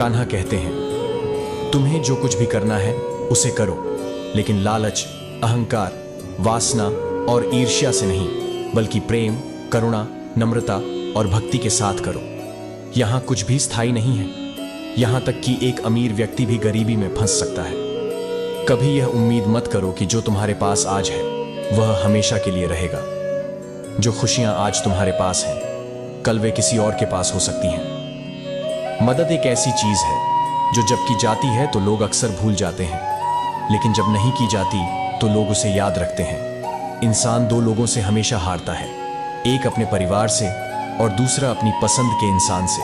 कान्हा कहते हैं, तुम्हें जो कुछ भी करना है उसे करो, लेकिन लालच, अहंकार, वासना और ईर्ष्या से नहीं, बल्कि प्रेम, करुणा, नम्रता और भक्ति के साथ करो। यहाँ कुछ भी स्थायी नहीं है, यहाँ तक कि एक अमीर व्यक्ति भी गरीबी में फंस सकता है। कभी यह उम्मीद मत करो कि जो तुम्हारे पास आज है वह हमेशा के लिए रहेगा। जो खुशियां आज तुम्हारे पास हैं, कल वे किसी और के पास हो सकती हैं। मदद एक ऐसी चीज है जो जब की जाती है तो लोग अक्सर भूल जाते हैं, लेकिन जब नहीं की जाती तो लोग उसे याद रखते हैं। इंसान दो लोगों से हमेशा हारता है, एक अपने परिवार से और दूसरा अपनी पसंद के इंसान से।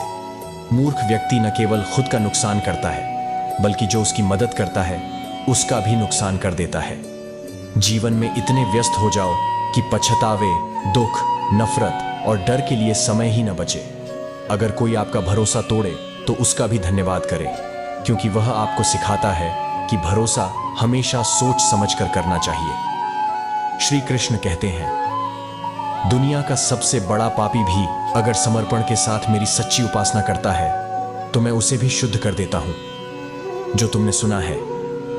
मूर्ख व्यक्ति न केवल खुद का नुकसान करता है, बल्कि जो उसकी मदद करता है उसका भी नुकसान कर देता है। जीवन में इतने व्यस्त हो जाओ कि पछतावे, दुख, नफरत और डर के लिए समय ही न बचे। अगर कोई आपका भरोसा तोड़े तो उसका भी धन्यवाद करें, क्योंकि वह आपको सिखाता है कि भरोसा हमेशा सोच समझकर करना चाहिए। श्री कृष्ण कहते हैं, दुनिया का सबसे बड़ा पापी भी अगर समर्पण के साथ मेरी सच्ची उपासना करता है तो मैं उसे भी शुद्ध कर देता हूं। जो तुमने सुना है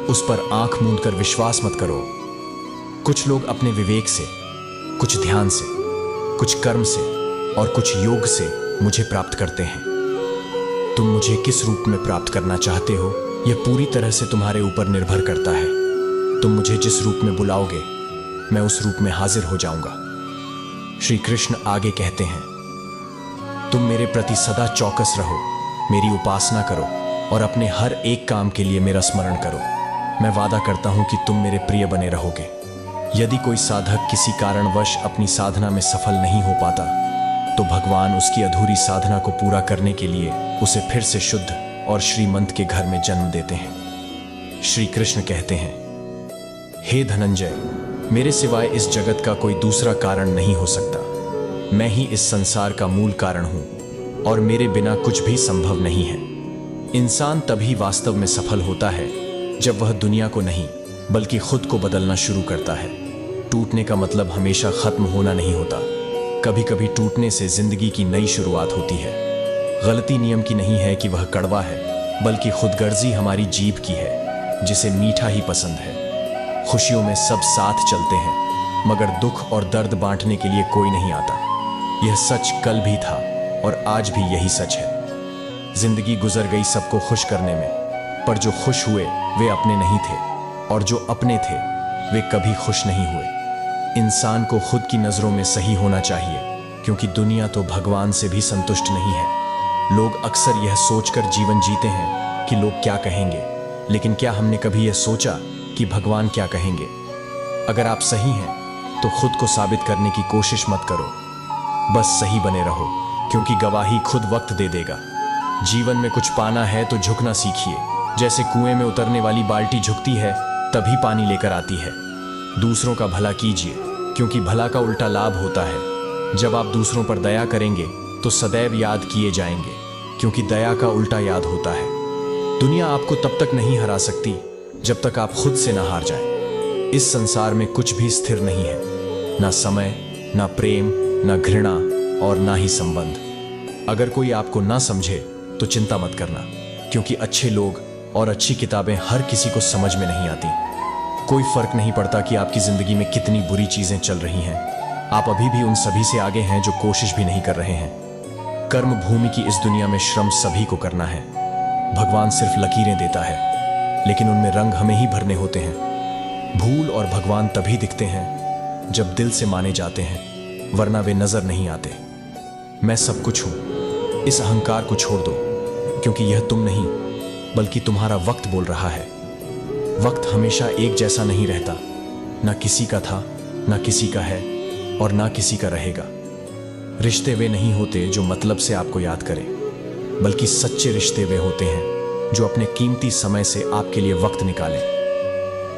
उस पर आंख मूंद कर विश्वास मत करो। कुछ लोग अपने विवेक से, कुछ ध्यान से, कुछ कर्म से और कुछ योग से मुझे प्राप्त करते हैं। तुम मुझे किस रूप में प्राप्त करना चाहते हो यह पूरी तरह से तुम्हारे ऊपर निर्भर करता है। तुम मुझे जिस रूप में बुलाओगे मैं उस रूप में हाजिर हो जाऊंगा। श्री कृष्ण आगे कहते हैं, तुम मेरे प्रति सदा चौकस रहो, मेरी उपासना करो और अपने हर एक काम के लिए मेरा स्मरण करो। मैं वादा करता हूं कि तुम मेरे प्रिय बने रहोगे। यदि कोई साधक किसी कारणवश अपनी साधना में सफल नहीं हो पाता तो भगवान उसकी अधूरी साधना को पूरा करने के लिए उसे फिर से शुद्ध और श्रीमंत के घर में जन्म देते हैं। श्री कृष्ण कहते हैं, हे धनंजय, मेरे सिवाय इस जगत का कोई दूसरा कारण नहीं हो सकता। मैं ही इस संसार का मूल कारण हूं और मेरे बिना कुछ भी संभव नहीं है। इंसान तभी वास्तव में सफल होता है जब वह दुनिया को नहीं बल्कि खुद को बदलना शुरू करता है। टूटने का मतलब हमेशा खत्म होना नहीं होता। कभी कभी टूटने से जिंदगी की नई शुरुआत होती है। गलती नियम की नहीं है कि वह कड़वा है, बल्कि खुदगर्जी हमारी जीभ की है जिसे मीठा ही पसंद है। खुशियों में सब साथ चलते हैं, मगर दुख और दर्द बांटने के लिए कोई नहीं आता। यह सच कल भी था और आज भी यही सच है। जिंदगी गुजर गई सबको खुश करने में, पर जो खुश हुए वे अपने नहीं थे और जो अपने थे वे कभी खुश नहीं हुए। इंसान को खुद की नजरों में सही होना चाहिए, क्योंकि दुनिया तो भगवान से भी संतुष्ट नहीं है। लोग अक्सर यह सोचकर जीवन जीते हैं कि लोग क्या कहेंगे, लेकिन क्या हमने कभी यह सोचा कि भगवान क्या कहेंगे? अगर आप सही हैं तो खुद को साबित करने की कोशिश मत करो, बस सही बने रहो, क्योंकि गवाही खुद वक्त दे देगा। जीवन में कुछ पाना है तो झुकना सीखिए। जैसे कुएं में उतरने वाली बाल्टी झुकती है तभी पानी लेकर आती है। दूसरों का भला कीजिए, क्योंकि भला का उल्टा लाभ होता है। जब आप दूसरों पर दया करेंगे तो सदैव याद किए जाएंगे, क्योंकि दया का उल्टा याद होता है। दुनिया आपको तब तक नहीं हरा सकती जब तक आप खुद से ना हार जाएं। इस संसार में कुछ भी स्थिर नहीं है, ना समय, ना प्रेम, ना घृणा और ना ही संबंध। अगर कोई आपको ना समझे तो चिंता मत करना, क्योंकि अच्छे लोग और अच्छी किताबें हर किसी को समझ में नहीं आती। कोई फर्क नहीं पड़ता कि आपकी जिंदगी में कितनी बुरी चीजें चल रही हैं, आप अभी भी उन सभी से आगे हैं जो कोशिश भी नहीं कर रहे हैं। कर्म भूमि की इस दुनिया में श्रम सभी को करना है। भगवान सिर्फ लकीरें देता है, लेकिन उनमें रंग हमें ही भरने होते हैं। भूल और भगवान तभी दिखते हैं जब दिल से माने जाते हैं, वरना वे नजर नहीं आते। मैं सब कुछ हूं, इस अहंकार को छोड़ दो, क्योंकि यह तुम नहीं बल्कि तुम्हारा वक्त बोल रहा है। वक्त हमेशा एक जैसा नहीं रहता, ना किसी का था, ना किसी का है और ना किसी का रहेगा। रिश्ते वे नहीं होते जो मतलब से आपको याद करें, बल्कि सच्चे रिश्ते वे होते हैं जो अपने कीमती समय से आपके लिए वक्त निकालें।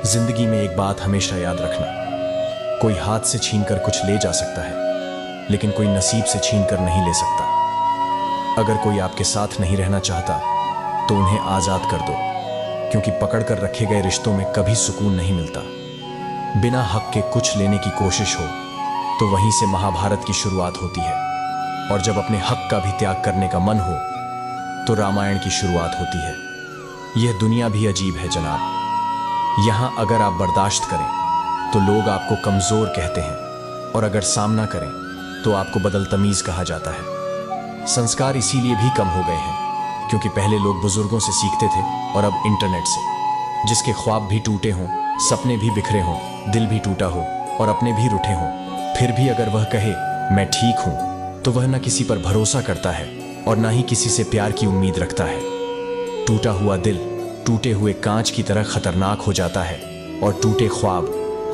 जिंदगी में एक बात हमेशा याद रखना, कोई हाथ से छीनकर कुछ ले जा सकता है, लेकिन कोई नसीब से छीनकर नहीं ले सकता। अगर कोई आपके साथ नहीं रहना चाहता तो उन्हें आजाद कर दो, क्योंकि पकड़कर रखे गए रिश्तों में कभी सुकून नहीं मिलता। बिना हक के कुछ लेने की कोशिश हो तो वहीं से महाभारत की शुरुआत होती है, और जब अपने हक का भी त्याग करने का मन हो तो रामायण की शुरुआत होती है। यह दुनिया भी अजीब है जनाब। यहाँ अगर आप बर्दाश्त करें तो लोग आपको कमज़ोर कहते हैं, और अगर सामना करें तो आपको बदतमीज़ कहा जाता है। संस्कार इसीलिए भी कम हो गए हैं क्योंकि पहले लोग बुजुर्गों से सीखते थे और अब इंटरनेट से। जिसके ख्वाब भी टूटे हों, सपने भी बिखरे हों, दिल भी टूटा हो और अपने भी रूठे हों, फिर भी अगर वह कहे मैं ठीक हूं, तो वह न किसी पर भरोसा करता है और ना ही किसी से प्यार की उम्मीद रखता है। टूटा हुआ दिल टूटे हुए कांच की तरह खतरनाक हो जाता है, और टूटे ख्वाब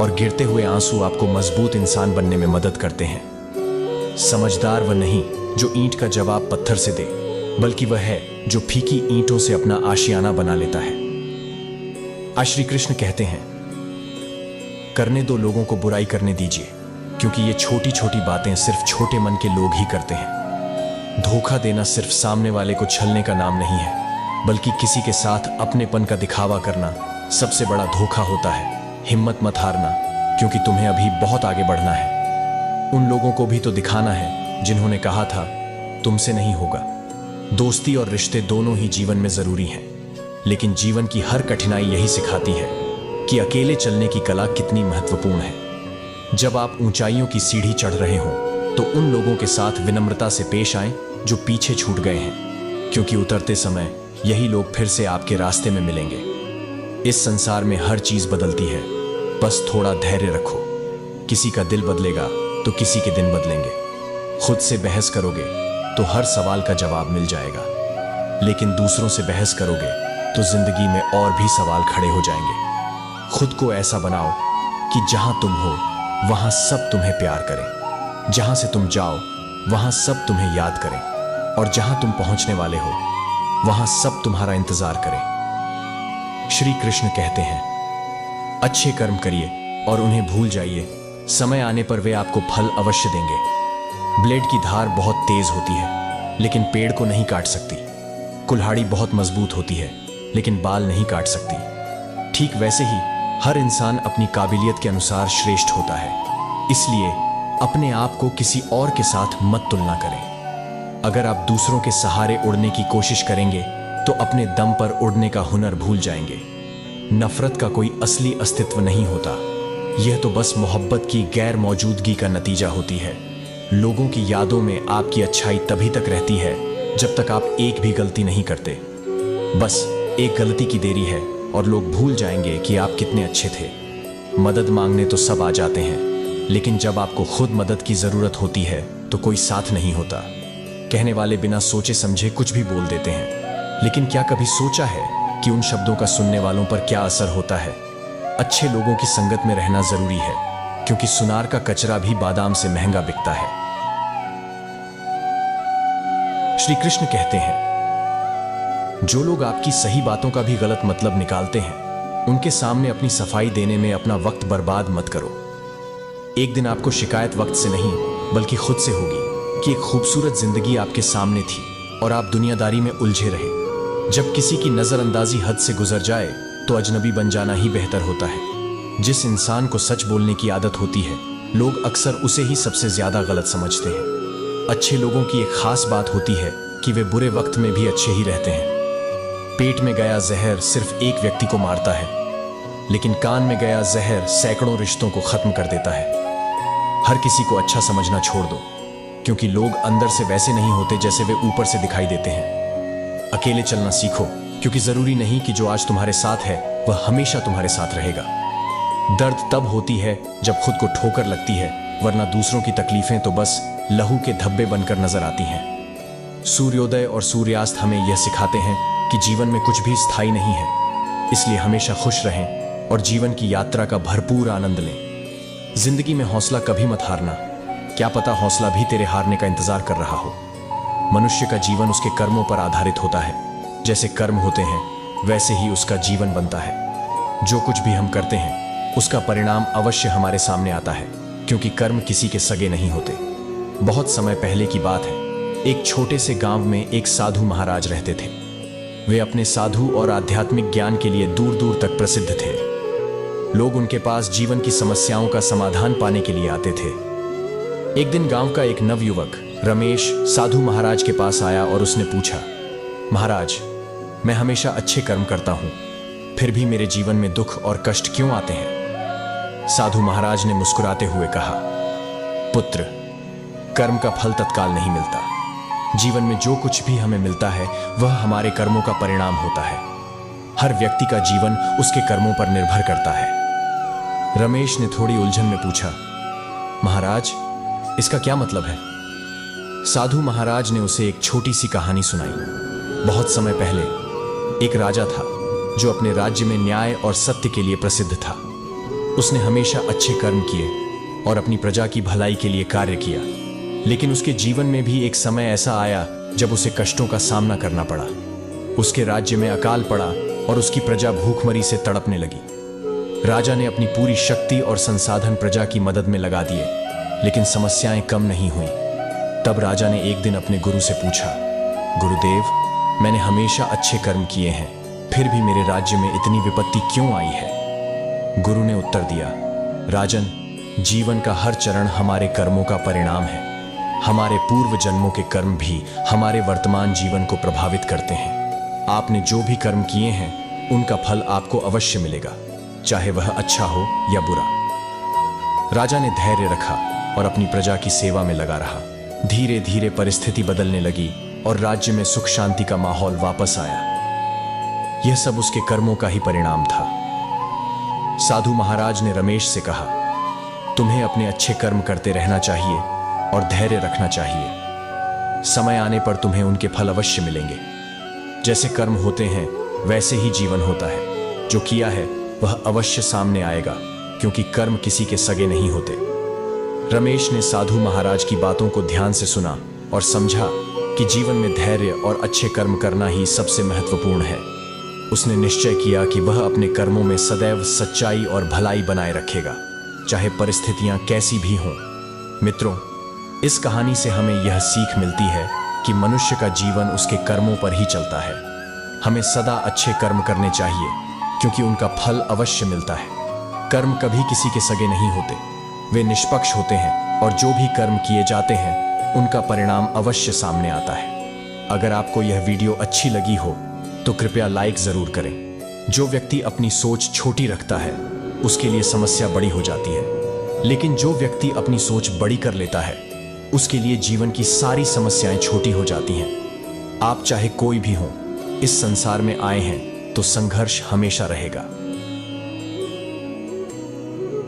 और गिरते हुए आंसू आपको मजबूत इंसान बनने में मदद करते हैं। समझदार वह नहीं जो ईंट का जवाब पत्थर से दे, बल्कि वह है जो फीकी ईंटों से अपना आशियाना बना लेता है। आज श्री कृष्ण कहते हैं, करने दो लोगों को बुराई करने दीजिए, क्योंकि ये छोटी छोटी बातें सिर्फ छोटे मन के लोग ही करते हैं। धोखा देना सिर्फ सामने वाले को छलने का नाम नहीं है, बल्कि किसी के साथ अपनेपन का दिखावा करना सबसे बड़ा धोखा होता है। हिम्मत मत हारना, क्योंकि तुम्हें अभी बहुत आगे बढ़ना है। उन लोगों को भी तो दिखाना है जिन्होंने कहा था तुमसे नहीं होगा। दोस्ती और रिश्ते दोनों ही जीवन में जरूरी हैं, लेकिन जीवन की हर कठिनाई यही सिखाती है कि अकेले चलने की कला कितनी महत्वपूर्ण है। जब आप ऊंचाइयों की सीढ़ी चढ़ रहे हों, तो उन लोगों के साथ विनम्रता से पेश आएं जो पीछे छूट गए हैं, क्योंकि उतरते समय यही लोग फिर से आपके रास्ते में मिलेंगे। इस संसार में हर चीज बदलती है, बस थोड़ा धैर्य रखो। किसी का दिल बदलेगा तो किसी के दिन बदलेंगे। खुद से बहस करोगे तो हर सवाल का जवाब मिल जाएगा, लेकिन दूसरों से बहस करोगे तो जिंदगी में और भी सवाल खड़े हो जाएंगे। खुद को ऐसा बनाओ कि जहां तुम हो वहां सब तुम्हें प्यार करें, जहां से तुम जाओ वहां सब तुम्हें याद करें, और जहां तुम पहुंचने वाले हो वहां सब तुम्हारा इंतजार करें। श्री कृष्ण कहते हैं, अच्छे कर्म करिए और उन्हें भूल जाइए, समय आने पर वे आपको फल अवश्य देंगे। ब्लेड की धार बहुत तेज होती है, लेकिन पेड़ को नहीं काट सकती। कुल्हाड़ी बहुत मजबूत होती है, लेकिन बाल नहीं काट सकती। ठीक वैसे ही हर इंसान अपनी काबिलियत के अनुसार श्रेष्ठ होता है, इसलिए अपने आप को किसी और के साथ मत तुलना करें। अगर आप दूसरों के सहारे उड़ने की कोशिश करेंगे तो अपने दम पर उड़ने का हुनर भूल जाएंगे। नफरत का कोई असली अस्तित्व नहीं होता, यह तो बस मोहब्बत की गैर मौजूदगी का नतीजा होती है। लोगों की यादों में आपकी अच्छाई तभी तक रहती है जब तक आप एक भी गलती नहीं करते। बस एक गलती की देरी है और लोग भूल जाएंगे कि आप कितने अच्छे थे। मदद मांगने तो सब आ जाते हैं, लेकिन जब आपको खुद मदद की जरूरत होती है तो कोई साथ नहीं होता। कहने वाले बिना सोचे समझे कुछ भी बोल देते हैं, लेकिन क्या कभी सोचा है कि उन शब्दों का सुनने वालों पर क्या असर होता है? अच्छे लोगों की संगत में रहना जरूरी है, क्योंकि सुनार का कचरा भी बादाम से महंगा बिकता है। श्री कृष्ण कहते हैं, जो लोग आपकी सही बातों का भी गलत मतलब निकालते हैं, उनके सामने अपनी सफाई देने में अपना वक्त बर्बाद मत करो। एक दिन आपको शिकायत वक्त से नहीं बल्कि खुद से होगी कि एक खूबसूरत जिंदगी आपके सामने थी और आप दुनियादारी में उलझे रहे। जब किसी की नजरअंदाजी हद से गुजर जाए तो अजनबी बन जाना ही बेहतर होता है। जिस इंसान को सच बोलने की आदत होती है, लोग अक्सर उसे ही सबसे ज्यादा गलत समझते हैं। अच्छे लोगों की एक खास बात होती है कि वे बुरे वक्त में भी अच्छे ही रहते हैं। पेट में गया जहर सिर्फ एक व्यक्ति को मारता है, लेकिन कान में गया जहर सैकड़ों रिश्तों को खत्म कर देता है। हर किसी को अच्छा समझना छोड़ दो, क्योंकि लोग अंदर से वैसे नहीं होते जैसे वे ऊपर से दिखाई देते हैं। अकेले चलना सीखो, क्योंकि जरूरी नहीं कि जो आज तुम्हारे साथ है वह हमेशा तुम्हारे साथ रहेगा। दर्द तब होती है जब खुद को ठोकर लगती है, वरना दूसरों की तकलीफें तो बस लहू के धब्बे बनकर नजर आती हैं। सूर्योदय और सूर्यास्त हमें यह सिखाते हैं कि जीवन में कुछ भी स्थायी नहीं है, इसलिए हमेशा खुश रहें और जीवन की यात्रा का भरपूर आनंद लें। जिंदगी में हौसला कभी मत हारना, क्या पता हौसला भी तेरे हारने का इंतजार कर रहा हो। मनुष्य का जीवन उसके कर्मों पर आधारित होता है, जैसे कर्म होते हैं वैसे ही उसका जीवन बनता है। जो कुछ भी हम करते हैं उसका परिणाम अवश्य हमारे सामने आता है, क्योंकि कर्म किसी के सगे नहीं होते। बहुत समय पहले की बात है, एक छोटे से गांव में एक साधु महाराज रहते थे। वे अपने साधु और आध्यात्मिक ज्ञान के लिए दूर दूर तक प्रसिद्ध थे। लोग उनके पास जीवन की समस्याओं का समाधान पाने के लिए आते थे। एक दिन गांव का एक नवयुवक रमेश साधु महाराज के पास आया और उसने पूछा, महाराज, मैं हमेशा अच्छे कर्म करता हूं, फिर भी मेरे जीवन में दुख और कष्ट क्यों आते हैं? साधु महाराज ने मुस्कुराते हुए कहा, पुत्र, कर्म का फल तत्काल नहीं मिलता। जीवन में जो कुछ भी हमें मिलता है वह हमारे कर्मों का परिणाम होता है। हर व्यक्ति का जीवन उसके कर्मों पर निर्भर करता है। रमेश ने थोड़ी उलझन में पूछा, महाराज, इसका क्या मतलब है? साधु महाराज ने उसे एक छोटी सी कहानी सुनाई। बहुत समय पहले एक राजा था जो अपने राज्य में न्याय और सत्य के लिए प्रसिद्ध था। उसने हमेशा अच्छे कर्म किए और अपनी प्रजा की भलाई के लिए कार्य किया। लेकिन उसके जीवन में भी एक समय ऐसा आया जब उसे कष्टों का सामना करना पड़ा। उसके राज्य में अकाल पड़ा और उसकी प्रजा भूखमरी से तड़पने लगी। राजा ने अपनी पूरी शक्ति और संसाधन प्रजा की मदद में लगा दिए, लेकिन समस्याएं कम नहीं हुई। तब राजा ने एक दिन अपने गुरु से पूछा, गुरुदेव, मैंने हमेशा अच्छे कर्म किए हैं, फिर भी मेरे राज्य में इतनी विपत्ति क्यों आई है? गुरु ने उत्तर दिया, राजन, जीवन का हर चरण हमारे कर्मों का परिणाम है। हमारे पूर्व जन्मों के कर्म भी हमारे वर्तमान जीवन को प्रभावित करते हैं। आपने जो भी कर्म किए हैं उनका फल आपको अवश्य मिलेगा, चाहे वह अच्छा हो या बुरा। राजा ने धैर्य रखा और अपनी प्रजा की सेवा में लगा रहा। धीरे धीरे परिस्थिति बदलने लगी और राज्य में सुख शांति का माहौल वापस आया। यह सब उसके कर्मों का ही परिणाम था। साधु महाराज ने रमेश से कहा, तुम्हें अपने अच्छे कर्म करते रहना चाहिए और धैर्य रखना चाहिए। समय आने पर तुम्हें उनके फल अवश्य मिलेंगे। जैसे कर्म होते हैं वैसे ही जीवन होता है। जो किया है वह अवश्य सामने आएगा, क्योंकि कर्म किसी के सगे नहीं होते। रमेश ने साधु महाराज की बातों को ध्यान से सुना और समझा कि जीवन में धैर्य और अच्छे कर्म करना ही सबसे महत्वपूर्ण है। उसने निश्चय किया कि वह अपने कर्मों में सदैव सच्चाई और भलाई बनाए रखेगा, चाहे परिस्थितियां कैसी भी हों। मित्रों, इस कहानी से हमें यह सीख मिलती है कि मनुष्य का जीवन उसके कर्मों पर ही चलता है। हमें सदा अच्छे कर्म करने चाहिए, क्योंकि उनका फल अवश्य मिलता है। कर्म कभी किसी के सगे नहीं होते, वे निष्पक्ष होते हैं और जो भी कर्म किए जाते हैं उनका परिणाम अवश्य सामने आता है। अगर आपको यह वीडियो अच्छी लगी हो तो कृपया लाइक जरूर करें। जो व्यक्ति अपनी सोच छोटी रखता है उसके लिए समस्या बड़ी हो जाती है, लेकिन जो व्यक्ति अपनी सोच बड़ी कर लेता है उसके लिए जीवन की सारी समस्याएं छोटी हो जाती हैं। आप चाहे कोई भी हो, इस संसार में आए हैं तो संघर्ष हमेशा रहेगा।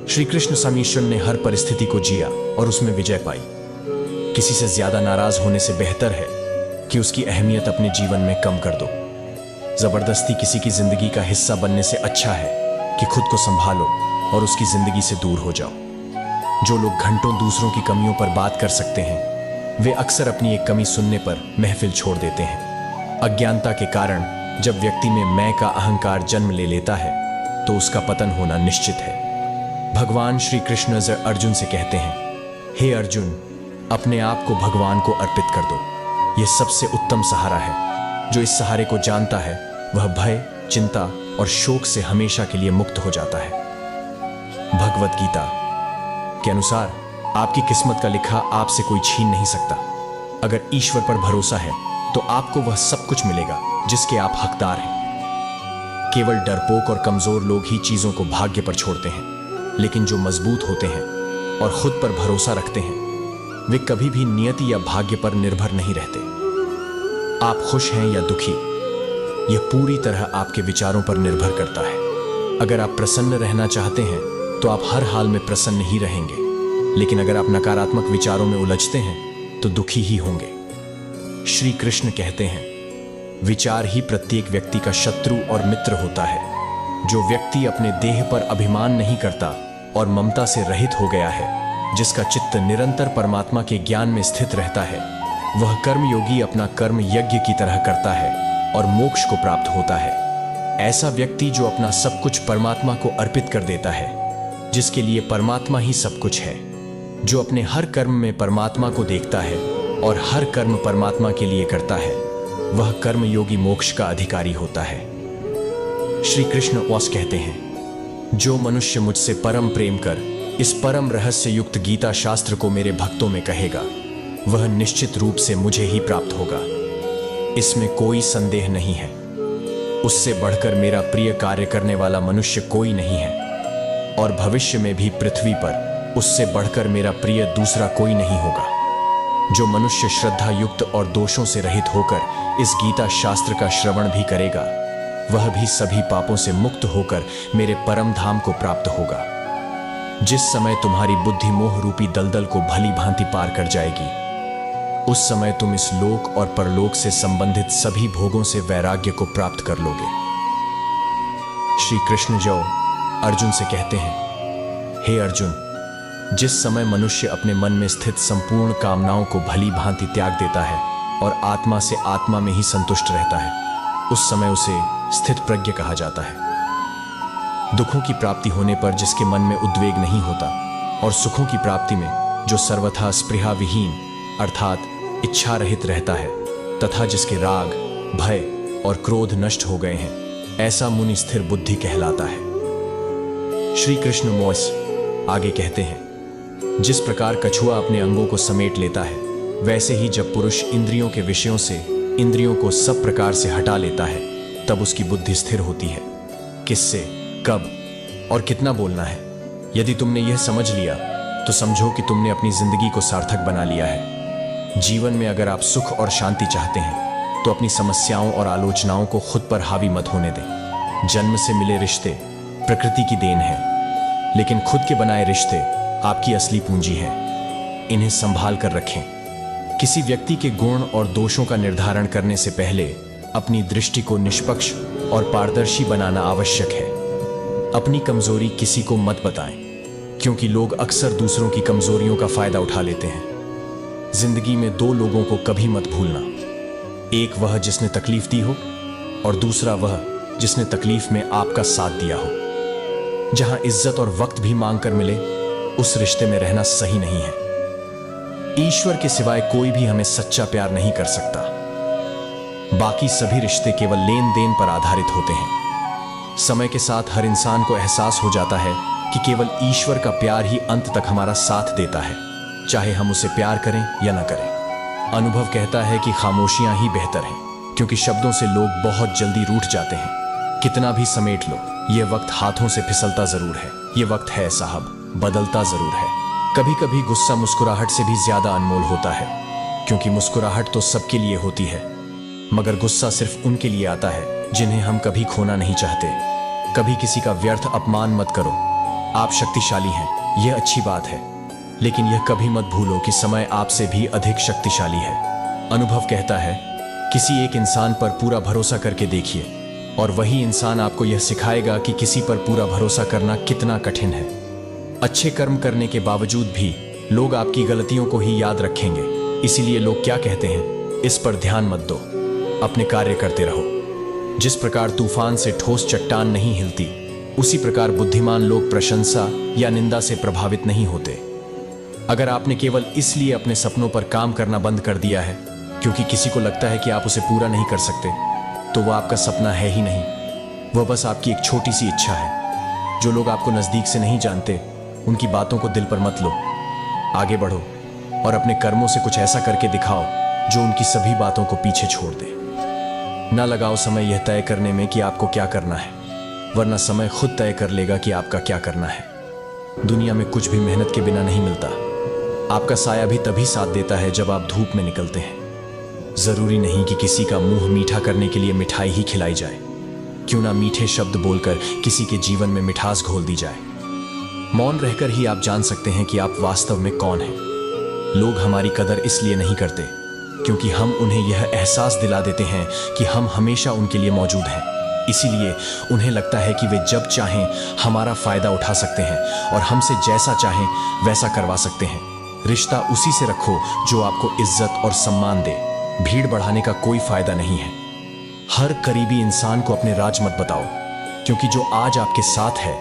श्री कृष्ण समीश्वर ने हर परिस्थिति को जिया और उसमें विजय पाई। किसी से ज्यादा नाराज होने से बेहतर है कि उसकी अहमियत अपने जीवन में कम कर दो। जबरदस्ती किसी की जिंदगी का हिस्सा बनने से अच्छा है कि खुद को संभालो और उसकी जिंदगी से दूर हो जाओ। जो लोग घंटों दूसरों की कमियों पर बात कर सकते हैं, वे अक्सर अपनी एक कमी सुनने पर महफिल छोड़ देते हैं। अज्ञानता के कारण जब व्यक्ति में मैं का अहंकार जन्म ले लेता है तो उसका पतन होना निश्चित है। भगवान श्री कृष्ण अर्जुन से कहते हैं, हे अर्जुन, अपने आप को भगवान को अर्पित कर दो। यह सबसे उत्तम सहारा है। जो इस सहारे को जानता है वह भय, चिंता और शोक से हमेशा के लिए मुक्त हो जाता है। भगवत गीता के अनुसार आपकी किस्मत का लिखा आपसे कोई छीन नहीं सकता। अगर ईश्वर पर भरोसा है तो आपको वह सब कुछ मिलेगा जिसके आप हकदार हैं। केवल डरपोक और कमजोर लोग ही चीजों को भाग्य पर छोड़ते हैं, लेकिन जो मजबूत होते हैं और खुद पर भरोसा रखते हैं वे कभी भी नियति या भाग्य पर निर्भर नहीं रहते। आप खुश हैं या दुखी, यह पूरी तरह आपके विचारों पर निर्भर करता है। अगर आप प्रसन्न रहना चाहते हैं तो आप हर हाल में प्रसन्न ही रहेंगे, लेकिन अगर आप नकारात्मक विचारों में उलझते हैं तो दुखी ही होंगे। श्री कृष्ण कहते हैं, विचार ही प्रत्येक व्यक्ति का शत्रु और मित्र होता है। जो व्यक्ति अपने देह पर अभिमान नहीं करता और ममता से रहित हो गया है, जिसका चित्त निरंतर परमात्मा के ज्ञान में स्थित रहता है, वह कर्मयोगी अपना कर्म यज्ञ की तरह करता है और मोक्ष को प्राप्त होता है। ऐसा व्यक्ति जो अपना सब कुछ परमात्मा को अर्पित कर देता है, जिसके लिए परमात्मा ही सब कुछ है, जो अपने हर कर्म में परमात्मा को देखता है और हर कर्म परमात्मा के लिए करता है, वह कर्मयोगी मोक्ष का अधिकारी होता है। श्री कृष्ण औस कहते हैं, जो मनुष्य मुझसे परम प्रेम कर इस परम रहस्य युक्त गीता शास्त्र को मेरे भक्तों में कहेगा, वह निश्चित रूप से मुझे ही प्राप्त होगा। इसमें कोई संदेह नहीं है। उससे बढ़कर मेरा प्रिय कार्य करने वाला मनुष्य कोई नहीं है, और भविष्य में भी पृथ्वी पर उससे बढ़कर मेरा प्रिय दूसरा कोई नहीं होगा। जो मनुष्य श्रद्धा युक्त और दोषों से रहित होकर इस गीता शास्त्र का श्रवण भी करेगा, वह भी सभी पापों से मुक्त होकर मेरे परम धाम को प्राप्त होगा। जिस समय तुम्हारी बुद्धि मोह रूपी दलदल को भली भांति पार कर जाएगी, उस समय तुम इस लोक और परलोक से संबंधित सभी भोगों से वैराग्य को प्राप्त कर लोगे। श्री कृष्ण जो अर्जुन से कहते हैं, हे अर्जुन, जिस समय मनुष्य अपने मन में स्थित संपूर्ण कामनाओं को भली भांति त्याग देता है और आत्मा से आत्मा में ही संतुष्ट रहता है, उस समय उसे स्थित प्रज्ञ कहा जाता है। दुखों की प्राप्ति होने पर जिसके मन में उद्वेग नहीं होता, और सुखों की प्राप्ति में जो सर्वथा स्पृहा विहीन अर्थात इच्छा रहित रहता है, तथा जिसके राग, भय और क्रोध नष्ट हो गए हैं, ऐसा मुनि स्थिर बुद्धि कहलाता है। श्री कृष्ण मोस आगे कहते हैं, जिस प्रकार कछुआ अपने अंगों को समेट लेता है, वैसे ही जब पुरुष इंद्रियों के विषयों से इंद्रियों को सब प्रकार से हटा लेता है, तब उसकी बुद्धि स्थिर होती है। किससे, कब और कितना बोलना है, यदि तुमने यह समझ लिया तो समझो कि तुमने अपनी जिंदगी को सार्थक बना लिया है। जीवन में अगर आप सुख और शांति चाहते हैं तो अपनी समस्याओं और आलोचनाओं को खुद पर हावी मत होने दें। जन्म से मिले रिश्ते प्रकृति की देन है, लेकिन खुद के बनाए रिश्ते आपकी असली पूंजी है। इन्हें संभाल कर रखें। किसी व्यक्ति के गुण और दोषों का निर्धारण करने से पहले अपनी दृष्टि को निष्पक्ष और पारदर्शी बनाना आवश्यक है। अपनी कमजोरी किसी को मत बताएं, क्योंकि लोग अक्सर दूसरों की कमजोरियों का फायदा उठा लेते हैं। जिंदगी में दो लोगों को कभी मत भूलना, एक वह जिसने तकलीफ दी हो और दूसरा वह जिसने तकलीफ में आपका साथ दिया हो। जहां इज्जत और वक्त भी मांग कर मिले, उस रिश्ते में रहना सही नहीं है। ईश्वर के सिवाय कोई भी हमें सच्चा प्यार नहीं कर सकता। बाकी सभी रिश्ते केवल लेन देन पर आधारित होते हैं। समय के साथ हर इंसान को एहसास हो जाता है कि केवल ईश्वर का प्यार ही अंत तक हमारा साथ देता है, चाहे हम उसे प्यार करें या न करें। अनुभव कहता है कि खामोशियां ही बेहतर हैं, क्योंकि शब्दों से लोग बहुत जल्दी रूठ जाते हैं। कितना भी समेट लो, यह वक्त हाथों से फिसलता जरूर है। यह वक्त है साहब, बदलता जरूर है। कभी कभी गुस्सा मुस्कुराहट से भी ज्यादा अनमोल होता है, क्योंकि मुस्कुराहट तो सबके लिए होती है, मगर गुस्सा सिर्फ उनके लिए आता है जिन्हें हम कभी खोना नहीं चाहते। कभी किसी का व्यर्थ अपमान मत करो। आप शक्तिशाली हैं, यह अच्छी बात है, लेकिन यह कभी मत भूलो कि समय आपसे भी अधिक शक्तिशाली है। अनुभव कहता है, किसी एक इंसान पर पूरा भरोसा करके देखिए, और वही इंसान आपको यह सिखाएगा कि किसी पर पूरा भरोसा करना कितना कठिन है। अच्छे कर्म करने के बावजूद भी लोग आपकी गलतियों को ही याद रखेंगे। इसीलिए लोग क्या कहते हैं, इस पर ध्यान मत दो, अपने कार्य करते रहो। जिस प्रकार तूफान से ठोस चट्टान नहीं हिलती, उसी प्रकार बुद्धिमान लोग प्रशंसा या निंदा से प्रभावित नहीं होते। अगर आपने केवल इसलिए अपने सपनों पर काम करना बंद कर दिया है क्योंकि किसी को लगता है कि आप उसे पूरा नहीं कर सकते, तो वह आपका सपना है ही नहीं, वह बस आपकी एक छोटी सी इच्छा है। जो लोग आपको नजदीक से नहीं जानते, उनकी बातों को दिल पर मत लो। आगे बढ़ो और अपने कर्मों से कुछ ऐसा करके दिखाओ जो उनकी सभी बातों को पीछे छोड़ दे। ना लगाओ समय यह तय करने में कि आपको क्या करना है, वरना समय खुद तय कर लेगा कि आपका क्या करना है। दुनिया में कुछ भी मेहनत के बिना नहीं मिलता। आपका साया भी तभी साथ देता है जब आप धूप में निकलते हैं। जरूरी नहीं कि किसी का मुंह मीठा करने के लिए मिठाई ही खिलाई जाए। क्यों ना मीठे शब्द बोलकर किसी के जीवन में मिठास घोल दी जाए। मौन रहकर ही आप जान सकते हैं कि आप वास्तव में कौन हैं। लोग हमारी कदर इसलिए नहीं करते क्योंकि हम उन्हें यह एहसास दिला देते हैं कि हम हमेशा उनके लिए मौजूद हैं। इसीलिए उन्हें लगता है कि वे जब चाहें हमारा फायदा उठा सकते हैं और हमसे जैसा चाहें वैसा करवा सकते हैं। रिश्ता उसी से रखो जो आपको इज्जत और सम्मान दे। भीड़ बढ़ाने का कोई फायदा नहीं है। हर करीबी इंसान को अपने राज मत बताओ, क्योंकि जो आज आपके साथ है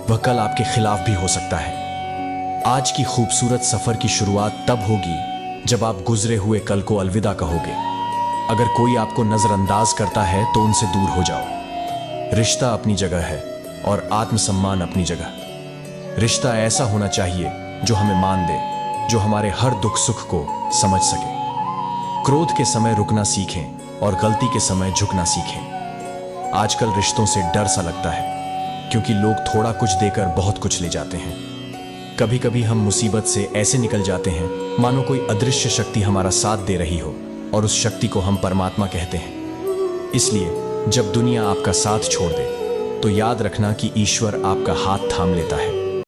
वह कल आपके खिलाफ भी हो सकता है। आज की खूबसूरत सफर की शुरुआत तब होगी जब आप गुजरे हुए कल को अलविदा कहोगे। अगर कोई आपको नजरअंदाज करता है तो उनसे दूर हो जाओ। रिश्ता अपनी जगह है और आत्मसम्मान अपनी जगह। रिश्ता ऐसा होना चाहिए जो हमें मान दे, जो हमारे हर दुख सुख को समझ सके। क्रोध के समय रुकना सीखें, और गलती के समय झुकना सीखें। आजकल रिश्तों से डर सा लगता है, क्योंकि लोग थोड़ा कुछ देकर बहुत कुछ ले जाते हैं। कभी कभी हम मुसीबत से ऐसे निकल जाते हैं मानो कोई अदृश्य शक्ति हमारा साथ दे रही हो, और उस शक्ति को हम परमात्मा कहते हैं। इसलिए जब दुनिया आपका साथ छोड़ दे तो याद रखना कि ईश्वर आपका हाथ थाम लेता है।